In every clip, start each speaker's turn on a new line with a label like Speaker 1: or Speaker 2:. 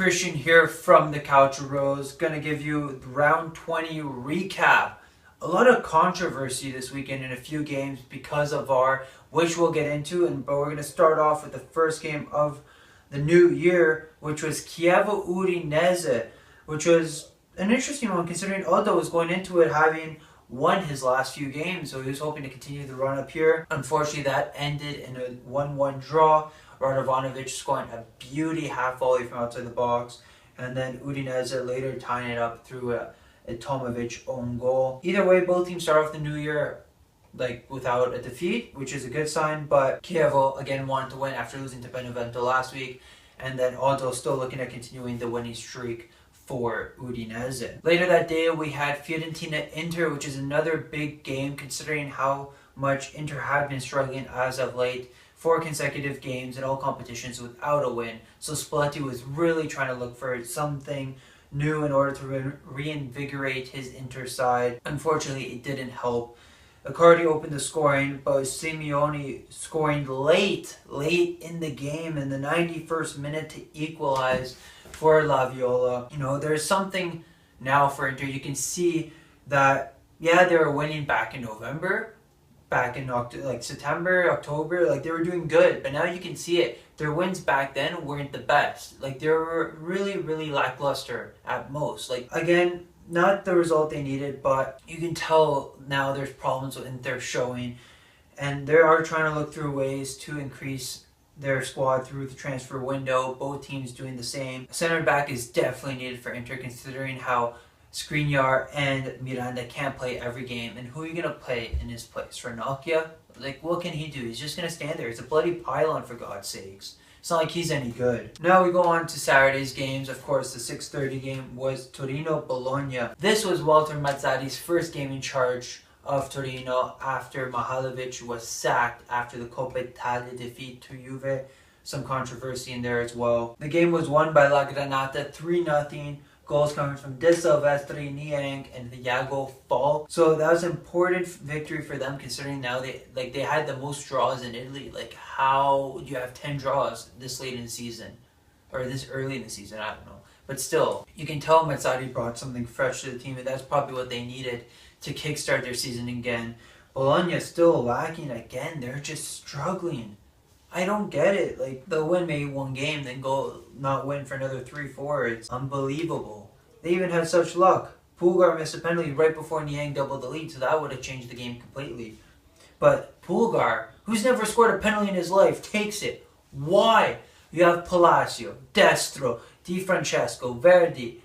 Speaker 1: Christian here from the Calcio. Gonna give you round 20 recap. A lot of controversy this weekend in a few games because of VAR, which we'll get into. But we're gonna start off with the first game of the new year, which was Chievo Udinese, which was an interesting one considering Aldo was going into it having won his last few games, so he was hoping to continue the run up here. Unfortunately, that ended in a 1-1 draw. Radovanovic scoring a beauty half volley from outside the box, and then Udinese later tying it up through a Tomovic own goal. Either way, both teams start off the new year without a defeat, which is a good sign, but Chievo again wanted to win after losing to Benevento last week, and then Aldo still looking at continuing the winning streak for Udinese. Later that day, we had Fiorentina-Inter, which is another big game considering how much Inter had been struggling as of late. 4 consecutive games in all competitions without a win. So Spalletti was really trying to look for something new in order to reinvigorate his Inter side. Unfortunately, it didn't help. Icardi opened the scoring, but Simeone scoring late in the game in the 91st minute to equalize for La Viola. You know, there's something now for Inter. You can see that, yeah, they were winning back in November, back in September, October, they were doing good, but now you can see it. Their wins back then weren't the best. They were really lackluster at most. Again, not the result they needed, but you can tell now there's problems with their showing, and they are trying to look through ways to increase their squad through the transfer window. Both teams doing the same. Center back is definitely needed for Inter considering how Skriniar and Miranda can't play every game, and who are you going to play in his place? Ranocchia? What can he do? He's just going to stand there. He's a bloody pylon, for God's sakes. It's not like he's any good. Now we go on to Saturday's games. Of course, the 6:30 game was Torino-Bologna. This was Walter Mazzarri's first game in charge of Torino after Mihajlovic was sacked after the Coppa Italia defeat to Juve. Some controversy in there as well. The game was won by La Granata 3-0. Goals coming from De Silvestri, Niang, and Iago Fall. So that was an important victory for them considering now they had the most draws in Italy. How do you have 10 draws this late in the season? Or this early in the season, I don't know. But still, you can tell Mazzarri brought something fresh to the team, and that's probably what they needed to kickstart their season again. Bologna still lacking again. They're just struggling. I don't get it. They'll win maybe one game, then go not win for another 3-4. It's unbelievable. They even had such luck. Pulgar missed a penalty right before Niang doubled the lead, so that would have changed the game completely. But Pulgar, who's never scored a penalty in his life, takes it. Why? You have Palacio, Destro, Di Francesco, Verdi.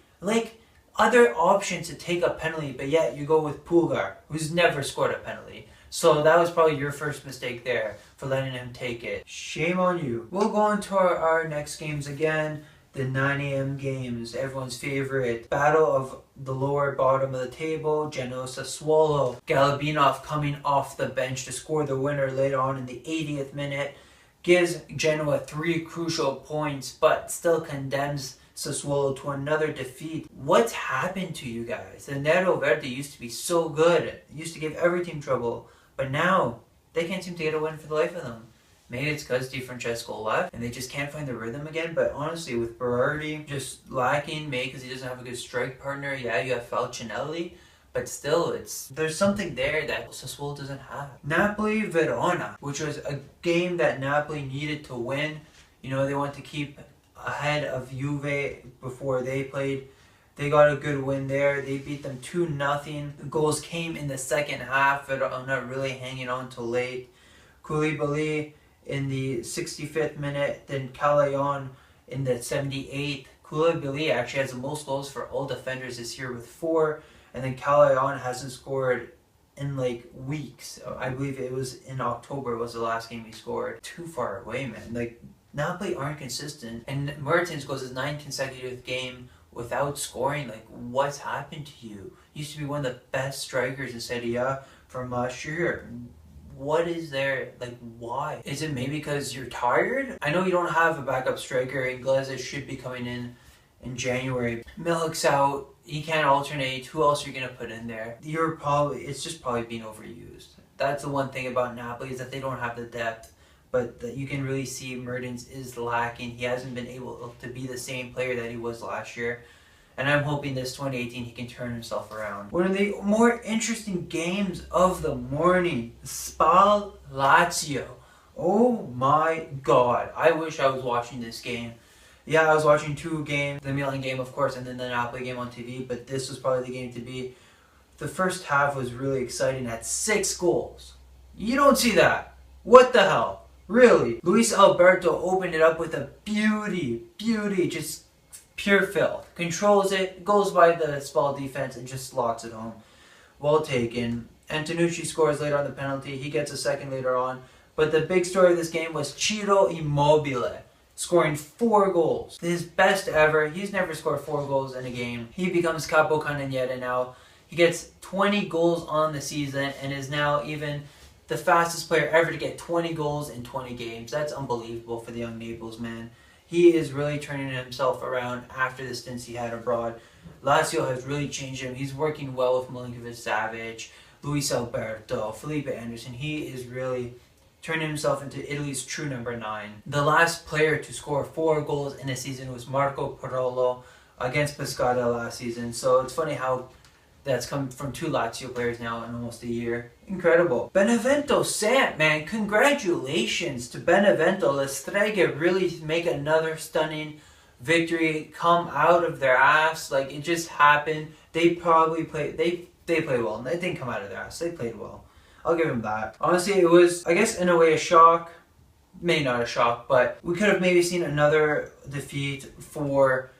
Speaker 1: Other options to take a penalty, but yet you go with Pulgar, who's never scored a penalty. So that was probably your first mistake there for letting him take it. Shame on you. We'll go on to our next games again. The 9 a.m. games, everyone's favorite. Battle of the lower bottom of the table. Genoa Sassuolo. Galabinov coming off the bench to score the winner later on in the 80th minute. Gives Genoa 3 crucial points, but still condemns Sassuolo to another defeat. What's happened to you guys? The Nero Verde used to be so good. It used to give every team trouble. But now, they can't seem to get a win for the life of them. Maybe it's because Di Francesco left and they just can't find the rhythm again. But honestly, with Berardi just lacking, maybe because he doesn't have a good strike partner. Yeah, you have Falcinelli. But still, there's something there that Sassuolo doesn't have. Napoli-Verona, which was a game that Napoli needed to win. You know, they want to keep ahead of Juve before they played. They got a good win there. They beat them 2-0. The goals came in the second half. Verona really hanging on till late. Koulibaly in the 65th minute. Then Calayon in the 78th. Koulibaly actually has the most goals for all defenders this year with 4. And then Calayon hasn't scored in weeks. I believe it was in October was the last game he scored. Too far away, man. Napoli aren't consistent. And Mertens goes his 9th consecutive game without scoring. What's happened to you? You used to be one of the best strikers in Serie from last year. What is there? Why? Is it maybe because you're tired? I know you don't have a backup striker. Inglese should be coming in January. Milik's out. He can't alternate. Who else are you going to put in there? It's just probably being overused. That's the one thing about Napoli is that they don't have the depth. but you can really see Mertens is lacking. He hasn't been able to be the same player that he was last year. And I'm hoping this 2018 he can turn himself around. One of the more interesting games of the morning, Spal Lazio. Oh my god, I wish I was watching this game. Yeah, I was watching two games, the Milan game of course, and then the Napoli game on TV, but this was probably the game to be. The first half was really exciting, had 6 goals. You don't see that. What the hell? Really? Luis Alberto opened it up with a beauty, just pure filth. Controls it, goes by the Spal defense and just slots it home. Well taken. Antonucci scores later on the penalty. He gets a second later on. But the big story of this game was Ciro Immobile scoring 4 goals. His best ever. He's never scored 4 goals in a game. He becomes capocannoniere now. He gets 20 goals on the season and is now even the fastest player ever to get 20 goals in 20 games. That's unbelievable for the young Naples man. He is really turning himself around after the stints he had abroad. Lazio has really changed him. He's working well with Milinkovic-Savic, Luis Alberto, Felipe Anderson. He is really turning himself into Italy's true number 9. The last player to score 4 goals in a season was Marco Parolo against Pescara last season. So it's funny how that's come from 2 Lazio players now in almost a year. Incredible. Benevento Sant, man. Congratulations to Benevento. La Strega really make another stunning victory come out of their ass. Like, it just happened. They probably played, they played well. They didn't come out of their ass. They played well. I'll give them that. Honestly, it was, I guess, in a way a shock. Maybe not a shock, but we could have maybe seen another defeat for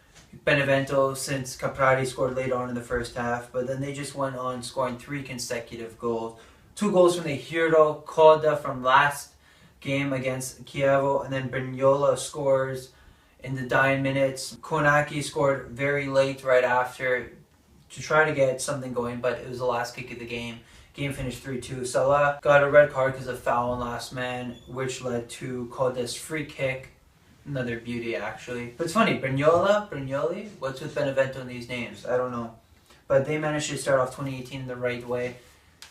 Speaker 1: Benevento since Caprari scored late on in the first half, but then they just went on scoring 3 consecutive goals. 2 goals from the hero, Coda from last game against Chievo, and then Brignola scores in the dying minutes. Konaki scored very late right after to try to get something going, but it was the last kick of the game. Game finished 3-2. Salah got a red card because of foul on last man, which led to Coda's free kick. Another beauty, actually. But it's funny, Brignoli, what's with Benevento in these names? I don't know. But they managed to start off 2018 in the right way.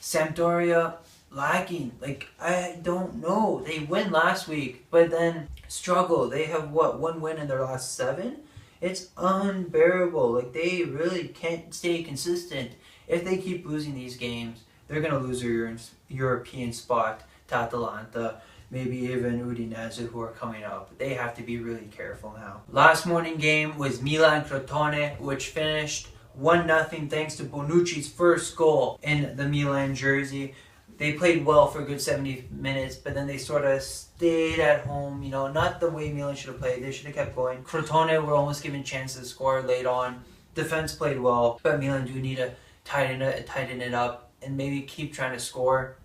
Speaker 1: Sampdoria, lacking. Like, I don't know. They win last week, but then struggle. They have, what, 1 win in their last 7? It's unbearable. Like, they really can't stay consistent. If they keep losing these games, they're going to lose their European spot to Atalanta. Maybe even Udinese, who are coming up. They have to be really careful now. Last morning game was Milan-Crotone, which finished 1-0 thanks to Bonucci's first goal in the Milan jersey. They played well for a good 70 minutes, but then they sort of stayed at home. You know, not the way Milan should have played. They should have kept going. Crotone were almost given chances to score late on. Defense played well, but Milan do need to tighten it up and maybe keep trying to score.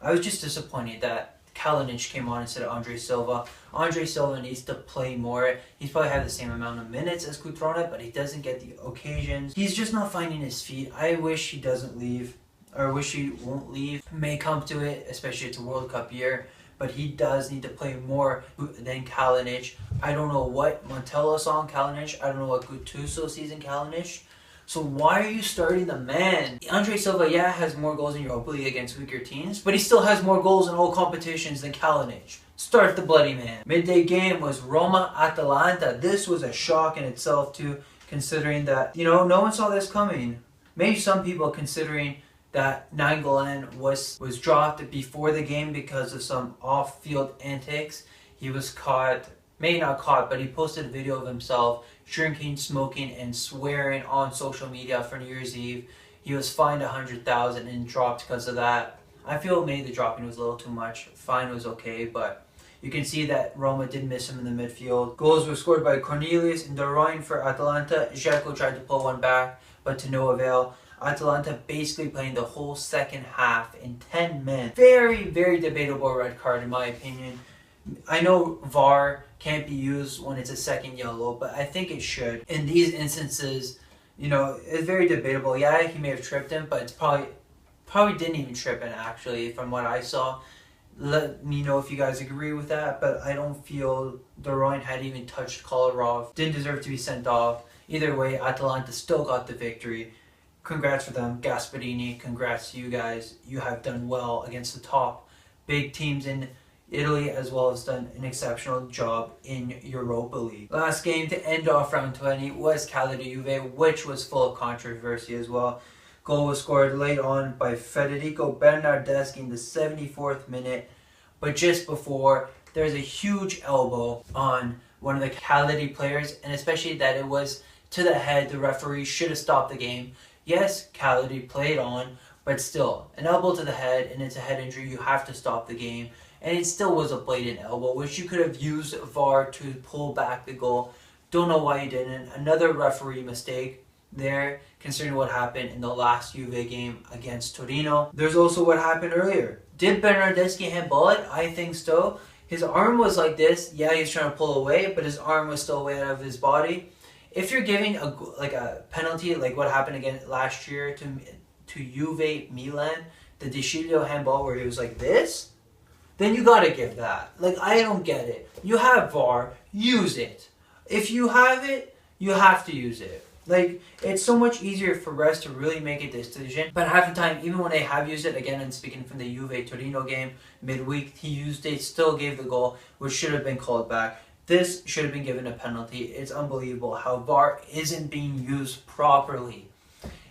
Speaker 1: I was just disappointed that Kalinic came on instead of Andre Silva. Andre Silva needs to play more. He's probably had the same amount of minutes as Cutrone, but he doesn't get the occasions. He's just not finding his feet. I wish he doesn't leave, or wish he won't leave. May come to it, especially it's a World Cup year, but he does need to play more than Kalinic. I don't know what Montella saw in Kalinic. I don't know what Gattuso sees in Kalinic. So why are you starting the man? Andre Silva, yeah, has more goals in Europa League against weaker teams, but he still has more goals in all competitions than Kalinic. Start the bloody man. Midday game was Roma-Atalanta. This was a shock in itself too, considering that, you know, no one saw this coming. Maybe some people considering that Nainggolan was dropped before the game because of some off-field antics. He was caught, maybe not caught, but he posted a video of himself drinking, smoking, and swearing on social media for New Year's Eve. He was fined $100,000 and dropped because of that. I feel maybe the dropping was a little too much. Fine was okay, but you can see that Roma did miss him in the midfield. Goals were scored by Cornelius and De Bruyne for Atalanta. Dzeko tried to pull one back, but to no avail. Atalanta basically playing the whole second half in 10 men. Very, very debatable red card in my opinion. I know VAR can't be used when it's a second yellow, but I think it should. In these instances, you know, it's very debatable. Yeah, he may have tripped him, but it's probably didn't even trip him actually from what I saw. Let me know if you guys agree with that, but I don't feel De Bruyne had even touched Kolarov. Didn't deserve to be sent off. Either way, Atalanta still got the victory. Congrats for them. Gasperini, congrats to you guys. You have done well against the top big teams in Italy as well has done an exceptional job in Europa League. Last game to end off round 20 was Calcio-Juve, which was full of controversy as well. Goal was scored late on by Federico Bernardeschi in the 74th minute, but just before, there's a huge elbow on one of the Cagliari players, and especially that it was to the head. The referee should have stopped the game. Yes, Cagliari played on, but still, an elbow to the head, and it's a head injury, you have to stop the game. And it still was a blatant elbow, which you could have used VAR to pull back the goal. Don't know why you didn't. Another referee mistake there, considering what happened in the last Juve game against Torino. There's also what happened earlier. Did Bernardeschi handball it? I think so. His arm was like this. Yeah, he's trying to pull away, but his arm was still way out of his body. If you're giving a penalty, like what happened again last year to Juve Milan, the De Sciglio handball where he was like this, then you gotta give that. Like, I don't get it. You have VAR, use it. If you have it, you have to use it. Like, it's so much easier for refs to really make a decision. But half the time, even when they have used it, again, and speaking from the Juve Torino game midweek, he used it, still gave the goal, which should have been called back. This should have been given a penalty. It's unbelievable how VAR isn't being used properly.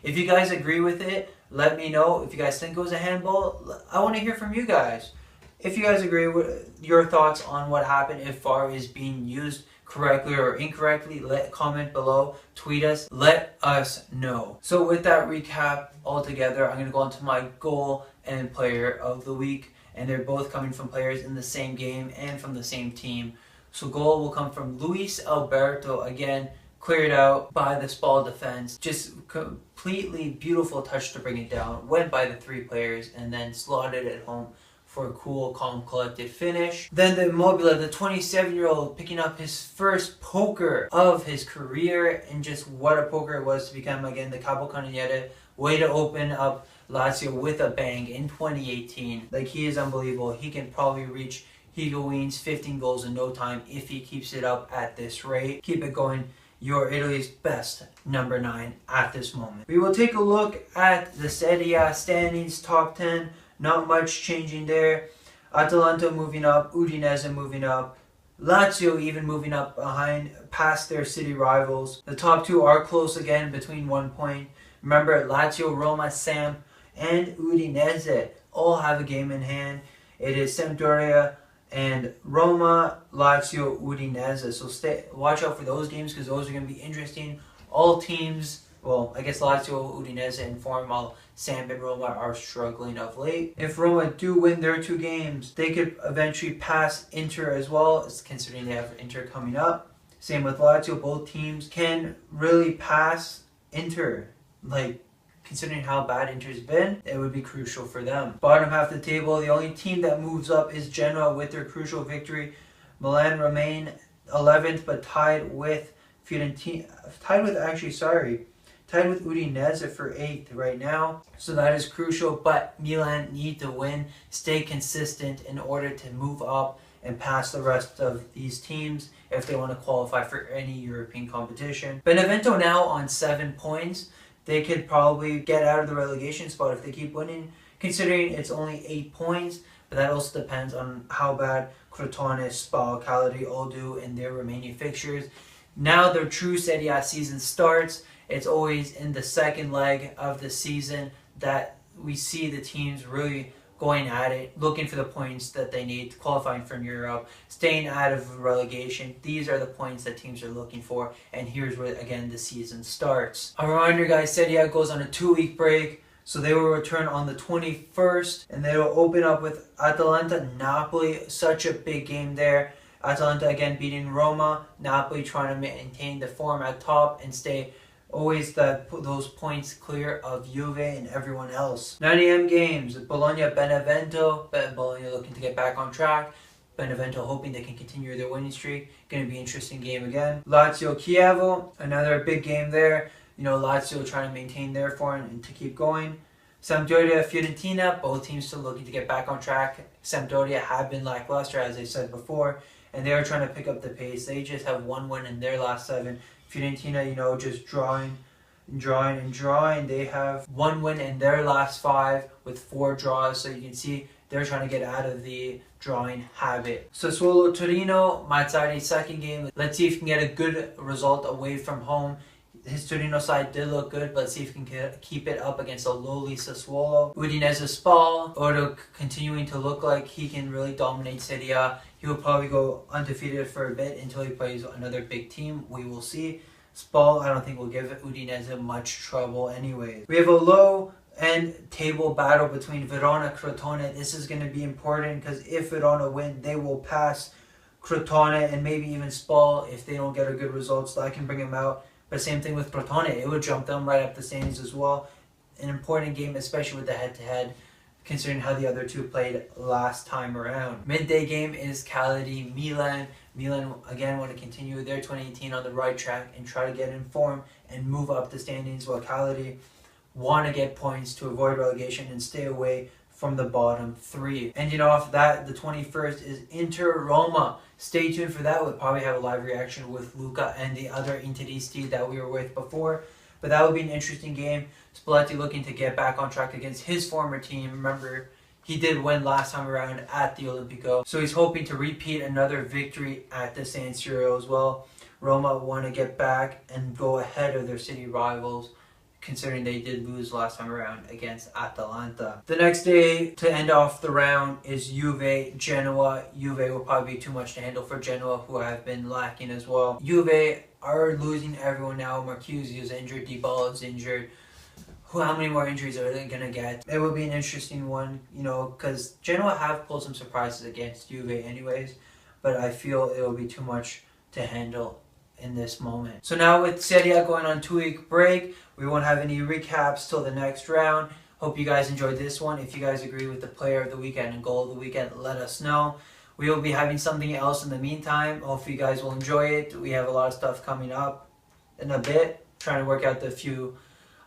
Speaker 1: If you guys agree with it, let me know. If you guys think it was a handball, I want to hear from you guys. If you guys agree with your thoughts on what happened, if VAR is being used correctly or incorrectly, comment below, tweet us, let us know. So with that recap all together, I'm going to go on to my goal and player of the week, and they're both coming from players in the same game and from the same team. So goal will come from Luis Alberto, again, cleared out by the Spal defense, just completely beautiful touch to bring it down, went by the three players and then slotted it home for a cool, calm, collected finish. Then the Immobile, the 27-year-old, picking up his first poker of his career, and just what a poker it was to become, again, the Capocannoniere. Way to open up Lazio with a bang in 2018. Like, he is unbelievable. He can probably reach Higuain's 15 goals in no time if he keeps it up at this rate. Keep it going. You're Italy's best number 9 at this moment. We will take a look at the Serie standings, top 10. Not much changing there. Atalanta moving up, Udinese moving up, Lazio even moving up behind, past their city rivals. The top 2 are close again, between 1 point. Remember, Lazio, Roma, Samp, and Udinese all have a game in hand. It is Sampdoria and Roma, Lazio, Udinese. So watch out for those games, because those are going to be interesting. All teams, well, I guess Lazio, Udinese in form, while Samp and Roma are struggling of late. If Roma do win their 2 games, they could eventually pass Inter as well, considering they have Inter coming up. Same with Lazio. Both teams can really pass Inter. Like, considering how bad Inter's been, it would be crucial for them. Bottom half of the table, the only team that moves up is Genoa with their crucial victory. Milan remain 11th, but tied with Fiorentina. Tied with Udinese for 8th right now. So that is crucial, but Milan need to win, stay consistent in order to move up and pass the rest of these teams if they want to qualify for any European competition. Benevento now on 7 points. They could probably get out of the relegation spot if they keep winning, considering it's only 8 points, but that also depends on how bad Crotone, Spal, Cagliari all do in their remaining fixtures. Now their true Serie A season starts. It's always in the second leg of the season that we see the teams really going at it, looking for the points that they need, qualifying from Europe, staying out of relegation. These are the points that teams are looking for, and here's where, again, the season starts. A reminder, guys, Serie A goes on a 2-week break, so they will return on the 21st, and they will open up with Atalanta, Napoli. Such a big game there. Atalanta, again, beating Roma. Napoli trying to maintain the form at top and stay always those points clear of Juve and everyone else. 9 a.m. games. Bologna, Benevento. Bologna looking to get back on track. Benevento hoping they can continue their winning streak. Going to be an interesting game again. Lazio, Chievo. Another big game there. You know, Lazio trying to maintain their form and to keep going. Sampdoria, Fiorentina. Both teams still looking to get back on track. Sampdoria have been lackluster, as I said before, and they are trying to pick up the pace. They just have 1 win in their last 7. Fiorentina, you know, just drawing. They have 1 win in their last 5 with 4 draws. So you can see they're trying to get out of the drawing habit. Sassuolo Torino, Mazzarri's second game. Let's see if he can get a good result away from home. His Torino side did look good, but let's see if he can keep it up against a lowly Sassuolo. Udinese Spal, Odo continuing to look like he can really dominate Serie A. He will probably go undefeated for a bit until he plays another big team. We will see. Spal, I don't think will give Udinese much trouble anyways. We have a low end table battle between Verona and Crotone. This is going to be important because if Verona win, they will pass Crotone and maybe even Spal if they don't get a good result, so I can bring them out. But same thing with Crotone, it would jump them right up the standings as well. An important game, especially with the head-to-head, considering how the other two played last time around. Midday game is Cagliari Milan. Milan again want to continue their 2018 on the right track and try to get in form and move up the standings, while Cagliari want to get points to avoid relegation and stay away from the bottom three. Ending off that, the 21st is Inter Roma. Stay tuned for that. We'll probably have a live reaction with Luca and the other Interisti that we were with before. But that would be an interesting game. Spalletti looking to get back on track against his former team. Remember, he did win last time around at the Olimpico. So he's hoping to repeat another victory at the San Siro as well. Roma want to get back and go ahead of their city rivals, considering they did lose last time around against Atalanta. The next day to end off the round is Juve Genoa. Juve will probably be too much to handle for Genoa, who have been lacking as well. Juve are losing everyone now. Marcuzzi is injured, Dybala is injured. How many more injuries are they going to get? It will be an interesting one, because Genoa have pulled some surprises against Juve anyways, but I feel it will be too much to handle in this moment. So now with Serie A going on 2-week break, we won't have any recaps till the next round. Hope you guys enjoyed this one. If you guys agree with the player of the weekend and goal of the weekend, let us know. We will be having something else in the meantime. Hopefully you guys will enjoy it. We have a lot of stuff coming up in a bit, trying to work out the few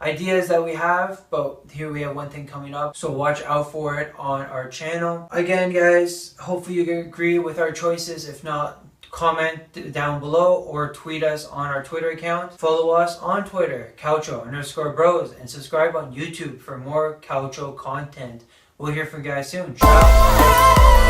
Speaker 1: ideas that we have, but here we have one thing coming up, so watch out for it on our channel. Again guys, hopefully you agree with our choices. If not, comment down below or tweet us on our Twitter account. Follow us on Twitter, Calcio_bros, and subscribe on YouTube for more Calcio content. We'll hear from you guys soon. Ciao!